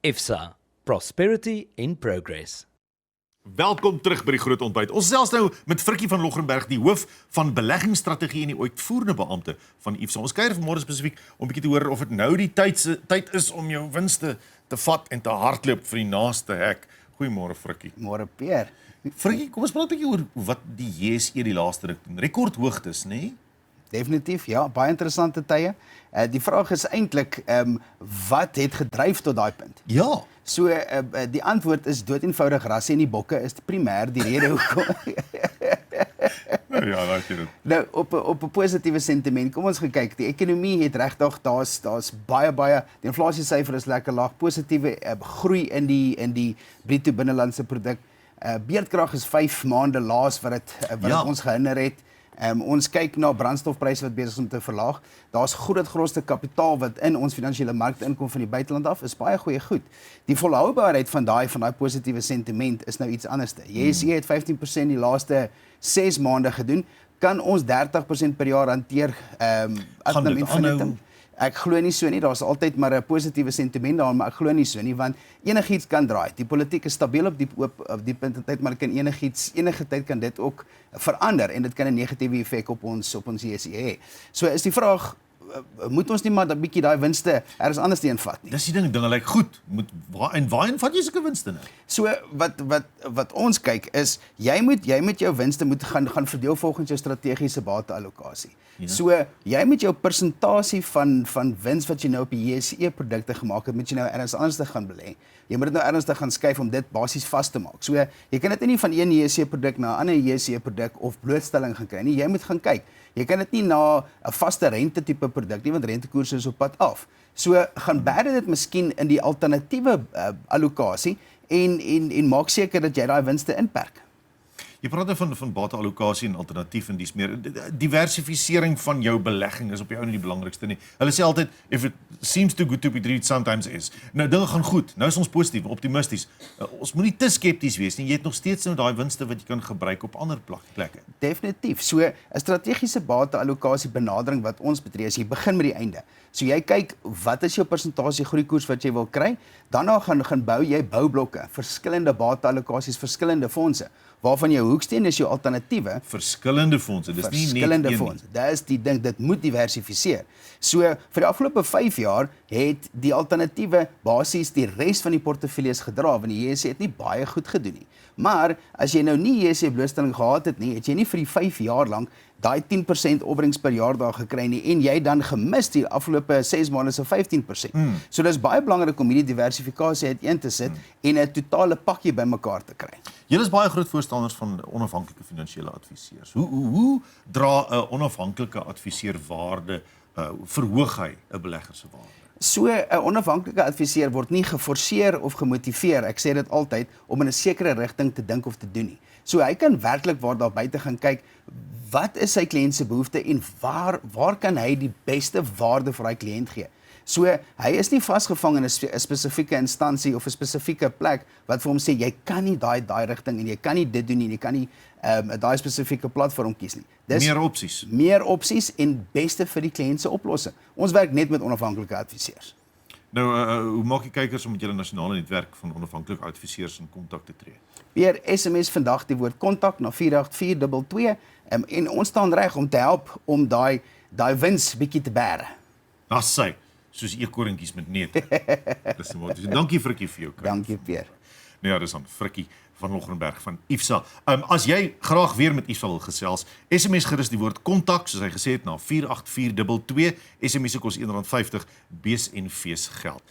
IFSA, Prosperity in Progress. Welkom terug by die groot ontbyt. Ons gesels nou met Frikkie van Logrenberg, die hoof van beleggingsstrategie en die uitvoerende beampte van IFSA. Ons kuier vanmôre spesifiek om 'n bietjie te hoor of dit nou die tyd is om jou winste te vat en te hardloop vir die naaste hek. Goeiemôre Frikkie. Môre Peer. Frikkie, kom ons praat 'n bietjie oor wat die JSE die laaste ruk doen. Rekordhoogtes, nê? Nee? Definitief, ja, baie interessante tye. Die vraag is eintlik wat het gedryf tot daai punt? Ja. So die antwoord is dood eenvoudig rasse en die bokke is primêr die rede hoekom. Ja, laat jy dit. Nou op 'n positiewe sentiment. Kom ons kyk, die ekonomie het regtig daar's baie die inflasiesyfer is lekker laag, positiewe groei in die bruto binnelandse produk. Beerdkrag is 5 maande laas wat dit ons gehinder het. Ons kyk na brandstofpryse wat besig is om te verlaag. Daar's grootste kapitaal wat in ons finansiële markte inkom van die buiteland af, is baie goeie goed. Die volhoubaarheid van daai positiewe sentiment is nou iets anderste. JSE het 15% die laaste 6 maande gedoen. Kan ons 30% per jaar hanteer Gaan dit aanhou? Ek glo nie so nie, daar's altyd maar 'n positiewe sentiment daar, maar ek glo nie so nie, want enigiets kan draai. Die politiek is stabiel op die punt in tyd, maar kan enige tyd kan dit ook verander en dit kan 'n negatiewe effek op ons JSE hê. So is die vraag, moet ons nie maar 'n bietjie daai winste ergens anders teen vat nie? Dis die dinge lyk goed. Waarheen vat jy sulke winste nou? So wat ons kyk is jy moet jou winste moet gaan verdeel volgens jou strategiese bateallokasie. Ja. So jy moet jou persentasie van wins wat jy nou op die JSE produkte gemaak het, moet jy nou ernstig gaan belê. Jy moet dit nou ernstig gaan skuif om dit basies vas te maak. So jy kan dit nie van een JSE produk na 'n ander JSE produk of blootstelling gaan kry nie. Jy moet gaan kyk. Jy kan dit nie na 'n vaste rente tipe produk nie, want rentekoerse is op pad af. So gaan berde dit miskien in die alternatiewe allokasie en maak seker dat jy daai winste inperk. Jy praat nou van bateallokasie en alternatief en dis meer diversifisering van jou belegging is op die ou en die belangrikste nie. Hulle sê altyd if it seems too good to be true, it sometimes is. Nou dinge gaan goed. Nou is ons positief, optimisties. Ons moenie te skepties wees nie. Jy het nog steeds nou daai winste wat jy kan gebruik op ander plekke. Definitief. So 'n strategiese bateallokasie benadering wat ons betree is jy begin met die einde. So jy kyk wat is jou persentasie groeikoers wat jy wil kry? Daarna gaan bou jy boublokke, verskillende bateallokasies, verskillende fondse. Waarvan jou hoeksteen is jou alternatiewe. Verskillende fondse, dis nie net verskillende fondse. Dit is die ding, dit moet diversifiseer. So vir die afgelope 5 jaar het die alternatiewe basies die res van die portefeuilles gedra, want die JSE het nie baie goed gedoen nie. Maar as jy nou nie JSE blootstelling gehad het nie, het jy nie vir die 5 jaar lank daai 10% opbrengs per jaar daar gekry nie en jy dan gemis die afgelope 6 maande se 15%. So dis baie belangrik om hierdie diversifikasie uiteen te sit en 'n totale pakkie bymekaar te kry. Julle is baie groot voorstanders van onafhanklike finansiële adviseurs. Hoe dra 'n onafhanklike adviseur waarde, verhoog hy 'n belegger se waarde? So 'n onafhanklike adviseur word nie geforseer of gemotiveer, ek sê dit altyd, om in 'n sekere rigting te dink of te doen nie. So hy kan werklik waar daar buite gaan kyk, wat is sy kliënt se behoefte en waar kan hy die beste waarde vir hy kliënt gee? So hy is nie vasgevang in 'n spesifieke instansie of 'n spesifieke plek wat vir hom sê jy kan nie daai rigting en jy kan nie dit doen nie en jy kan nie daai spesifieke platform kies nie. Dis meer opsies en beste vir die kliënt se oplossing. Ons werk net met onafhanklike adviseurs. Nou hoe maak jy kykers om met julle nasionale netwerk van onafhanklike adviseurs in kontak te tree? Per SMS vandag die woord kontak na 48422 en ons staan reg om te help om daai wins bietjie te bære. Dis sy, soos eekorntjies met neute. Dis mooi. Dankie Frikkie vir jou. Dankie Peer. Nou ja, dis aan Frikkie van Logrenberg van IFSA. As jy graag weer met IFSA wil gesels, SMS gerus die woord kontak, soos hy gesê het, na 48422. SMS kos R1.50, bees en fees geld.